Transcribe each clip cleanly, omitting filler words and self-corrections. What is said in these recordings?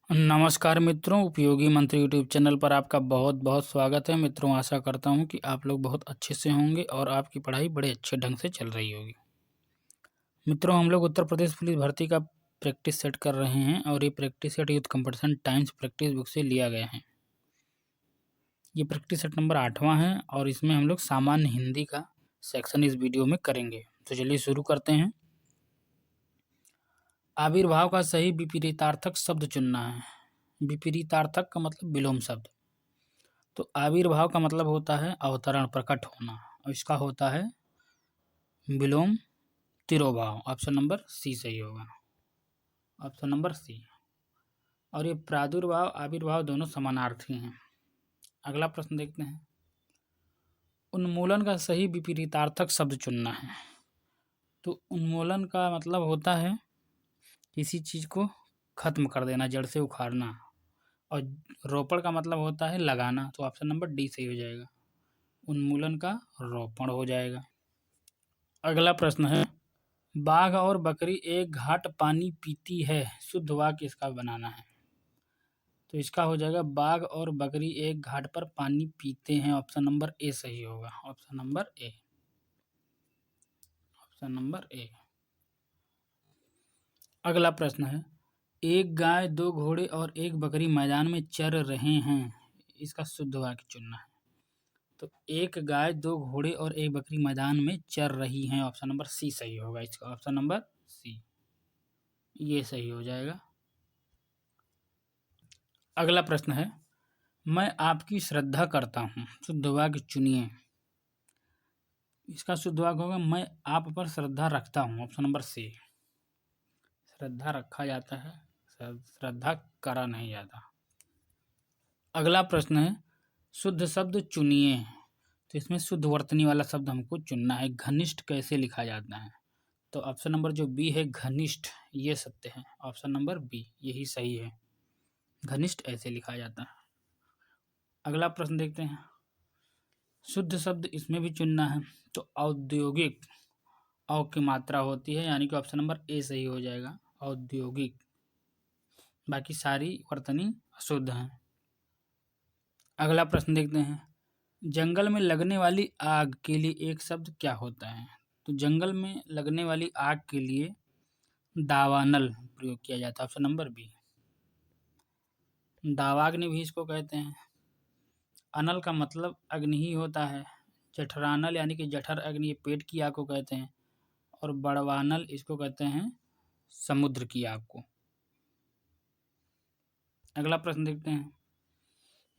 नमस्कार मित्रों, उपयोगी मंत्र यूट्यूब चैनल पर आपका बहुत बहुत स्वागत है। मित्रों, आशा करता हूं कि आप लोग बहुत अच्छे से होंगे और आपकी पढ़ाई बड़े अच्छे ढंग से चल रही होगी। मित्रों, हम लोग उत्तर प्रदेश पुलिस भर्ती का प्रैक्टिस सेट कर रहे हैं और ये practice set youth competition times practice book से लिया गया है। ये प्रैक्टिस सेट नंबर 8वां है और इसमें हम लोग सामान्य हिंदी का सेक्शन इस वीडियो में करेंगे। तो चलिए शुरू करते हैं। आविर्भाव का सही विपरीतार्थक शब्द चुनना है। विपरीतार्थक का मतलब विलोम शब्द। तो आविर्भाव का मतलब होता है अवतरण, प्रकट होना, और इसका होता है विलोम तिरोभाव। ऑप्शन नंबर सी सही होगा, ऑप्शन नंबर सी। और ये प्रादुर्भाव आविर्भाव दोनों समानार्थी हैं। अगला प्रश्न देखते हैं। उन्मूलन का सही विपरीतार्थक शब्द चुनना है। तो उन्मूलन का मतलब होता है किसी चीज को खत्म कर देना, जड़ से उखाड़ना, और रोपण का मतलब होता है लगाना। तो ऑप्शन नंबर डी सही हो जाएगा, उन्मूलन का रोपण हो जाएगा। अगला प्रश्न है, बाघ और बकरी एक घाट पानी पीती है, शुद्ध वाक्य इसका बनाना है। तो इसका हो जाएगा बाघ और बकरी एक घाट पर पानी पीते हैं। ऑप्शन नंबर ए सही होगा, option number A, option number A. अगला प्रश्न है, एक गाय, दो घोड़े और एक बकरी मैदान में चर रहे हैं, इसका शुद्ध वाक्य चुनना है। तो एक गाय, दो घोड़े और एक बकरी मैदान में चर रही हैं। ऑप्शन नंबर सी सही होगा इसका, ऑप्शन नंबर सी, ये सही हो जाएगा। अगला प्रश्न है, मैं आपकी श्रद्धा करता हूँ, शुद्ध वाक्य चुनिए। इसका शुद्ध वाक्य होगा मैं आप पर श्रद्धा रखता हूँ। ऑप्शन नंबर सी, श्रद्धा रखा जाता है, श्रद्धा करा नहीं जाता। अगला प्रश्न है, शुद्ध शब्द चुनिए। तो इसमें शुद्ध वर्तनी वाला शब्द हमको चुनना है। घनिष्ठ कैसे लिखा जाता है? तो ऑप्शन नंबर जो बी है घनिष्ठ, ये सत्य है। ऑप्शन नंबर बी यही सही है, घनिष्ठ ऐसे लिखा जाता है। अगला प्रश्न देखते हैं। शुद्ध शब्द इसमें भी चुनना है। तो औद्योगिक, औ की मात्रा होती है, यानी कि ऑप्शन नंबर ए सही हो जाएगा, औद्योगिक। बाकी सारी वर्तनी अशुद्ध हैं। अगला प्रश्न देखते हैं। जंगल में लगने वाली आग के लिए एक शब्द क्या होता है? तो जंगल में लगने वाली आग के लिए दावानल प्रयोग किया जाता है। ऑप्शन नंबर बी, दावाग्नि भी इसको कहते हैं। अनल का मतलब अग्नि ही होता है। जठरानल यानी कि जठर अग्नि, पेट की आग को कहते हैं। और बड़वानल इसको कहते हैं समुद्र की आग को। अगला प्रश्न देखते हैं।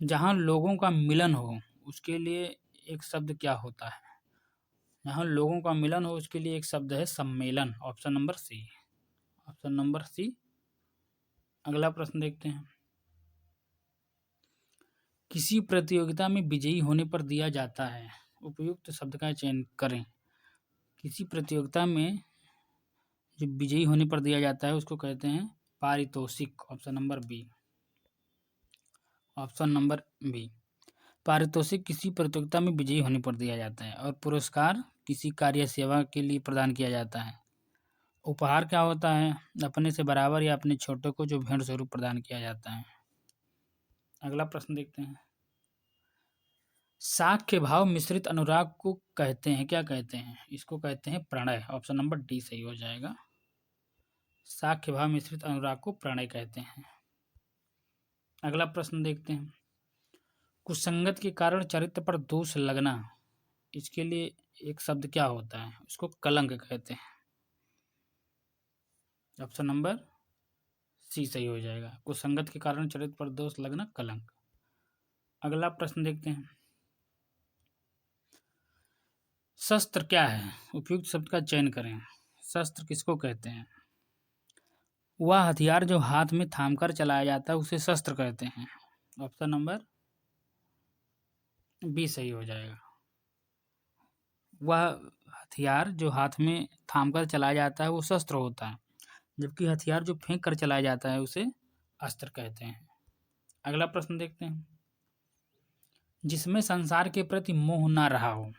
जहाँ लोगों का मिलन हो उसके लिए एक शब्द क्या होता है? जहाँ लोगों का मिलन हो उसके लिए एक शब्द है सम्मेलन। Option number C, option number C. अगला प्रश्न देखते हैं। किसी प्रतियोगिता में विजयी होने पर दिया जाता है, उपयुक्त शब्द का चयन करें। किसी प्रतियोगिता में जो विजयी होने पर दिया जाता है उसको कहते हैं पारितोषिक। Option number B, option number B. पारितोषिक किसी प्रतियोगिता में विजयी होने पर दिया जाता है, और पुरस्कार किसी कार्य सेवा के लिए प्रदान किया जाता है। उपहार क्या होता है? अपने से बराबर या अपने छोटे को जो भेंट स्वरूप प्रदान किया जाता है। अगला प्रश्न देखते हैं। साख के भाव मिश्रित अनुराग को कहते हैं, क्या कहते हैं? इसको कहते हैं प्रणय। ऑप्शन नंबर डी सही हो जाएगा, साख के भाव मिश्रित अनुराग को प्रणय कहते हैं। अगला प्रश्न देखते हैं। कुसंगत के कारण चरित्र पर दोष लगना, इसके लिए एक शब्द क्या होता है? उसको कलंक कहते हैं। ऑप्शन नंबर सी सही हो जाएगा, कुसंगत के कारण चरित्र पर दोष लगना कलंक। अगला प्रश्न देखते हैं। शस्त्र क्या है? उपयुक्त शब्द का चयन करें। शस्त्र किसको कहते हैं? वह हथियार जो हाथ में थामकर चलाया जाता है उसे शस्त्र कहते हैं। ऑप्शन नंबर बी सही हो जाएगा, वह हथियार जो हाथ में थामकर चलाया जाता है वो शस्त्र होता है, जबकि हथियार जो फेंक कर चलाया जाता है उसे अस्त्र कहते हैं। अगला प्रश्न देखते हैं। जिसमें संसार के प्रति मोह ना रहा हो,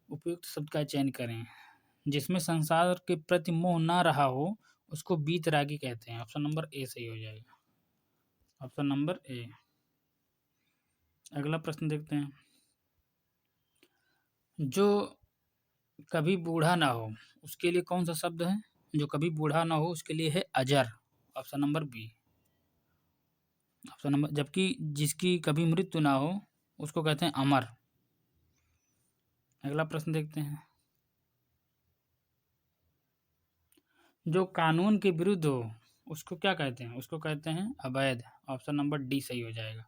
उपयुक्त शब्द का चयन करें। जिसमें संसार के प्रति मोह ना रहा हो उसको वीतरागी कहते हैं। ऑप्शन नंबर ए सही हो जाएगा, ऑप्शन नंबर ए। अगला प्रश्न देखते हैं। जो कभी बूढ़ा ना हो उसके लिए कौन सा शब्द है? जो कभी बूढ़ा ना हो उसके लिए है अजर, option number B. Option number, जबकि जिसकी कभी मृत्यु ना हो उसको कहते हैं अमर। अगला प्रश्न देखते हैं। जो कानून के विरुद्ध हो उसको क्या कहते हैं? उसको कहते हैं अवैध, ऑप्शन नंबर डी सही हो जाएगा।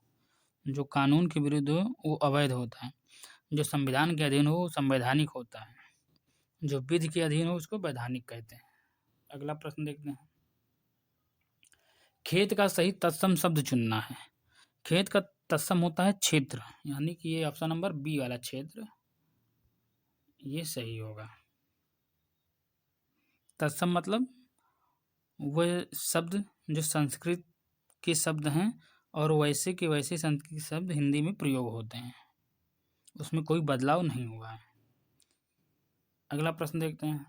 जो कानून के विरुद्ध हो वो अवैध होता है। जो संविधान के अधीन हो वो संवैधानिक होता है। जो विधि के अधीन हो उसको वैधानिक कहते हैं। अगला प्रश्न देखते हैं। खेत का सही तत्सम शब्द चुनना है। खेत का तत्सम होता है क्षेत्र, यानी कि ये ऑप्शन नंबर बी वाला क्षेत्र ये सही होगा। तत्सम मतलब वह शब्द जो संस्कृत के शब्द हैं और वैसे के वैसे संस्कृत शब्द हिंदी में प्रयोग होते हैं, उसमें कोई बदलाव नहीं हुआ है। अगला प्रश्न देखते हैं।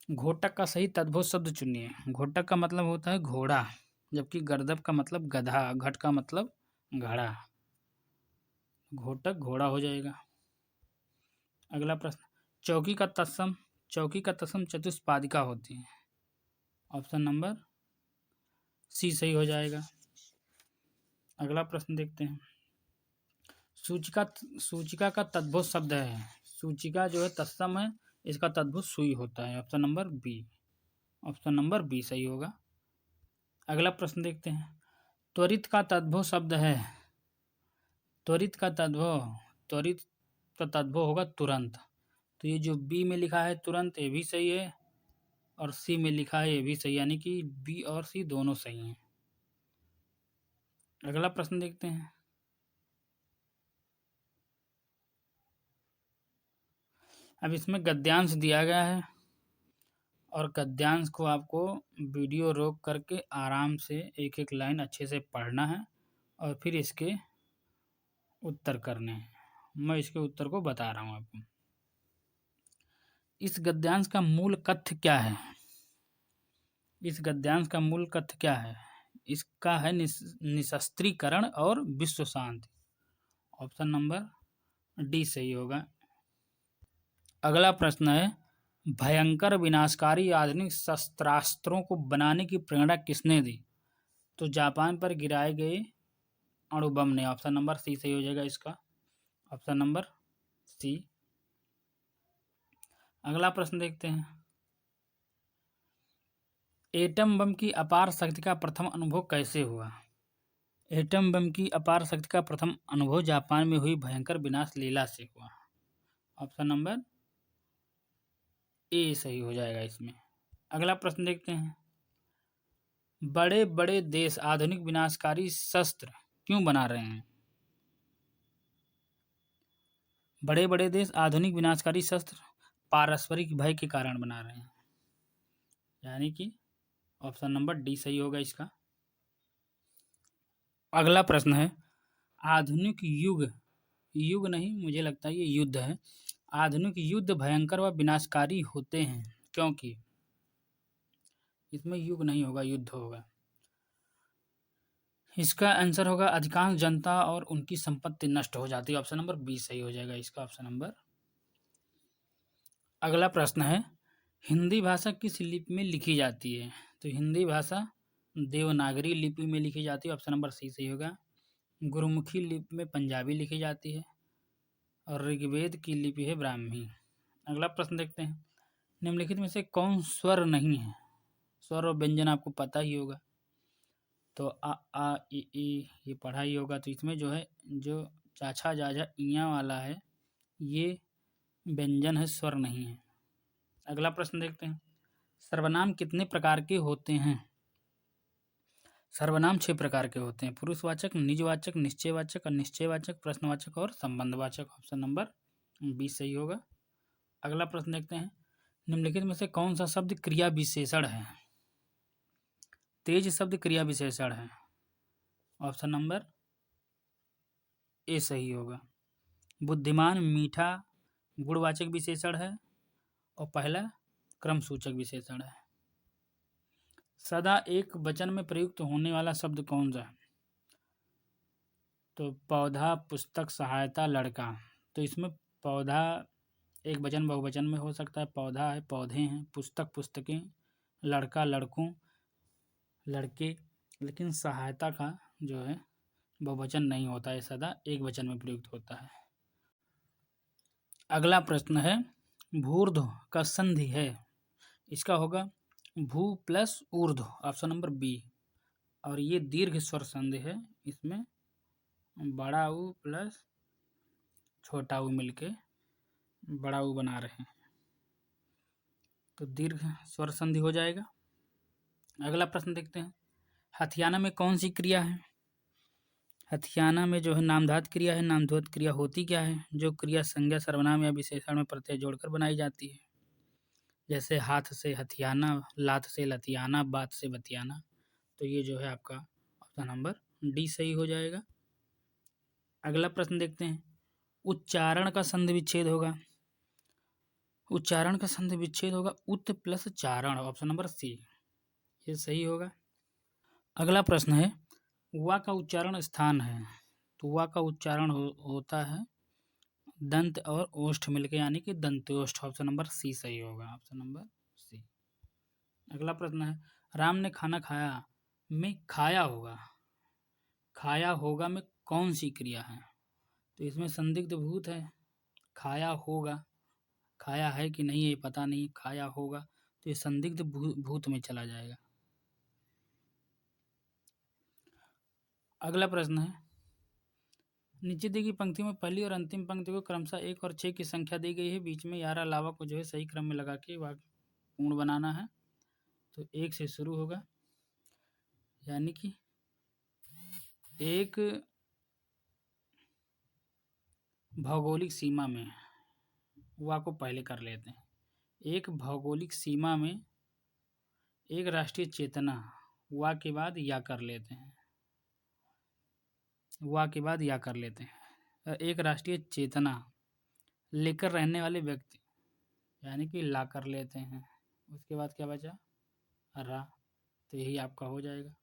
घोटक का सही तद्भव शब्द चुनिए। घोटक का मतलब होता है घोड़ा, जबकि गर्दभ का मतलब गधा, घट का मतलब घड़ा। घोटक घोड़ा हो जाएगा। अगला प्रश्न। चौकी का तत्सम, चौकी का तत्सम चतुष्पादिका होती है, ऑप्शन नंबर सी सही हो जाएगा। अगला प्रश्न देखते हैं। सूचिका, सूचिका का तद्भव शब्द है। सूचिका जो है तत्सम है, इसका तद्भव सुई होता है, option number B. Option number B सही होगा। अगला प्रश्न देखते हैं। त्वरित का तद्भव शब्द है। त्वरित का तद्भव, त्वरित का तद्भव होगा तुरंत। तो ये जो बी में लिखा है तुरंत ये भी सही है, और सी में लिखा है ये भी सही, यानी कि बी और सी दोनों सही हैं। अगला प्रश्न देखते हैं। अब इसमें गद्यांश दिया गया है और गद्यांश को आपको वीडियो रोक करके आराम से एक एक लाइन अच्छे से पढ़ना है और फिर इसके उत्तर करने हैं। मैं इसके उत्तर को बता रहा हूँ आपको। इस गद्यांश का मूल कथ्य क्या है? इस गद्यांश का मूल कथ्य क्या है? इसका है निशस्त्रीकरण और विश्व शांति, ऑप्शन नंबर डी सही होगा। अगला प्रश्न है। भयंकर विनाशकारी आधुनिक शस्त्रास्त्रों को बनाने की प्रेरणा किसने दी? तो जापान पर गिराए गए अणुबम ने, ऑप्शन नंबर सी सही हो जाएगा इसका, ऑप्शन नंबर सी। अगला प्रश्न देखते हैं। एटम बम की अपार शक्ति का प्रथम अनुभव कैसे हुआ? एटम बम की अपार शक्ति का प्रथम अनुभव जापान में हुई भयंकर विनाश लीला से हुआ, ऑप्शन नंबर ए सही हो जाएगा इसमें। अगला प्रश्न देखते हैं। बड़े बड़े देश आधुनिक विनाशकारी शस्त्र क्यों बना रहे हैं? बड़े बड़े देश आधुनिक विनाशकारी शस्त्र पारस्परिक भय के कारण बना रहे हैं, यानी कि ऑप्शन नंबर डी सही होगा इसका। अगला प्रश्न है। आधुनिक युग, युग नहीं मुझे लगता है ये युद्ध है। आधुनिक युद्ध भयंकर व विनाशकारी होते हैं क्योंकि, इसमें युग नहीं होगा युद्ध होगा। इसका आंसर होगा अधिकांश जनता और उनकी संपत्ति नष्ट हो जाती है, ऑप्शन नंबर बी सही हो जाएगा इसका, ऑप्शन नंबर। अगला प्रश्न है। हिंदी भाषा किस लिपि में लिखी जाती है? तो हिंदी भाषा देवनागरी लिपि में लिखी जाती है, ऑप्शन नंबर सी सही होगा। गुरुमुखी लिपि में पंजाबी लिखी जाती है और ऋग्वेद की लिपि है ब्राह्मी। अगला प्रश्न देखते हैं। निम्नलिखित में से कौन स्वर नहीं है? स्वर और व्यंजन आपको पता ही होगा, तो आ ई ये पढ़ा ही होगा। तो इसमें जो है जो चाछा जाझा इया वाला है ये व्यंजन है, स्वर नहीं है। अगला प्रश्न देखते हैं। सर्वनाम कितने प्रकार के होते हैं? सर्वनाम 6 प्रकार के होते हैं। पुरुषवाचक, निजवाचक, निश्चयवाचक, अनिश्चयवाचक, प्रश्नवाचक और संबंधवाचक, ऑप्शन नंबर बी सही होगा। अगला प्रश्न देखते हैं। निम्नलिखित में से कौन सा शब्द क्रिया विशेषण है? तेज शब्द क्रिया विशेषण है, ऑप्शन नंबर ए सही होगा। बुद्धिमान मीठा गुणवाचक विशेषण है और पहला क्रमसूचक विशेषण है। सदा एक वचन में प्रयुक्त होने वाला शब्द कौन सा है? तो पौधा, पुस्तक, सहायता, लड़का। तो इसमें पौधा एक वचन बहुवचन में हो सकता है। पौधा है, पौधे हैं। पुस्तक, पुस्तकें। लड़का, लड़कों, लड़के। लेकिन सहायता का जो है बहुवचन नहीं होता है, सदा एक वचन में प्रयुक्त होता है। अगला प्रश्न है, भूर्ध्व का संधि है, इसका होगा भू प्लस ऊर्ध्व, ऑप्शन नंबर बी। और ये दीर्घ स्वर संधि है, इसमें बड़ा ऊ प्लस छोटा ऊ मिलके बड़ा ऊ बना रहे हैं, तो दीर्घ स्वर संधि हो जाएगा। अगला प्रश्न देखते हैं, हथियाना में कौन सी क्रिया है? हथियाना में जो है नामधात क्रिया है। नामधात क्रिया होती क्या है? जो क्रिया संज्ञा, सर्वनाम या विशेषण में प्रत्यय जोड़कर बनाई जाती है। जैसे हाथ से हथियाना, लात से लतियाना, बात से बतियाना। तो ये जो है आपका ऑप्शन नंबर डी सही हो जाएगा। अगला प्रश्न देखते हैं, उच्चारण का संधि विच्छेद होगा। उच्चारण का संधि विच्छेद होगा उत प्लस चारण, ऑप्शन नंबर सी, ये सही होगा। अगला प्रश्न है, वा का उच्चारण स्थान है। तो वा का उच्चारण होता है दंत और ओष्ठ मिलके, यानी कि दंत्योष्ठ, ऑप्शन नंबर सी सही होगा, ऑप्शन नंबर सी। अगला प्रश्न है, राम ने खाना खाया में खाया होगा, खाया होगा में कौन सी क्रिया है? तो इसमें संदिग्ध भूत है। खाया होगा, खाया है कि नहीं ये पता नहीं, खाया होगा, तो ये संदिग्ध भूत में चला जाएगा। अगला प्रश्न है, नीचे दी गई पंक्ति में पहली और अंतिम पंक्ति को क्रमशः 1 और 6 की संख्या दी गई है, बीच में यार अलावा को जो है सही क्रम में लगा के वाक्य पूर्ण बनाना है। तो 1 से शुरू होगा, यानी कि एक भौगोलिक सीमा में, वा को पहले कर लेते हैं। एक भौगोलिक सीमा में एक राष्ट्रीय चेतना, वा के बाद या कर लेते हैं, वा के बाद या कर लेते हैं। एक राष्ट्रीय चेतना लेकर रहने वाले व्यक्ति, यानी कि ला कर लेते हैं। उसके बाद क्या बचा? रा। तो यही आपका हो जाएगा।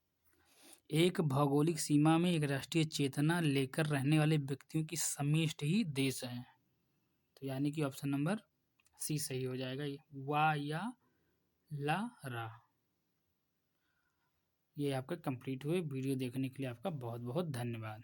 एक भौगोलिक सीमा में एक राष्ट्रीय चेतना लेकर रहने वाले व्यक्तियों की समिष्टि ही देश है। तो यानी कि ऑप्शन नंबर सी सही हो जाएगा, ये वा या ला रा। ये आपका कंप्लीट हुए। वीडियो देखने के लिए आपका बहुत बहुत धन्यवाद।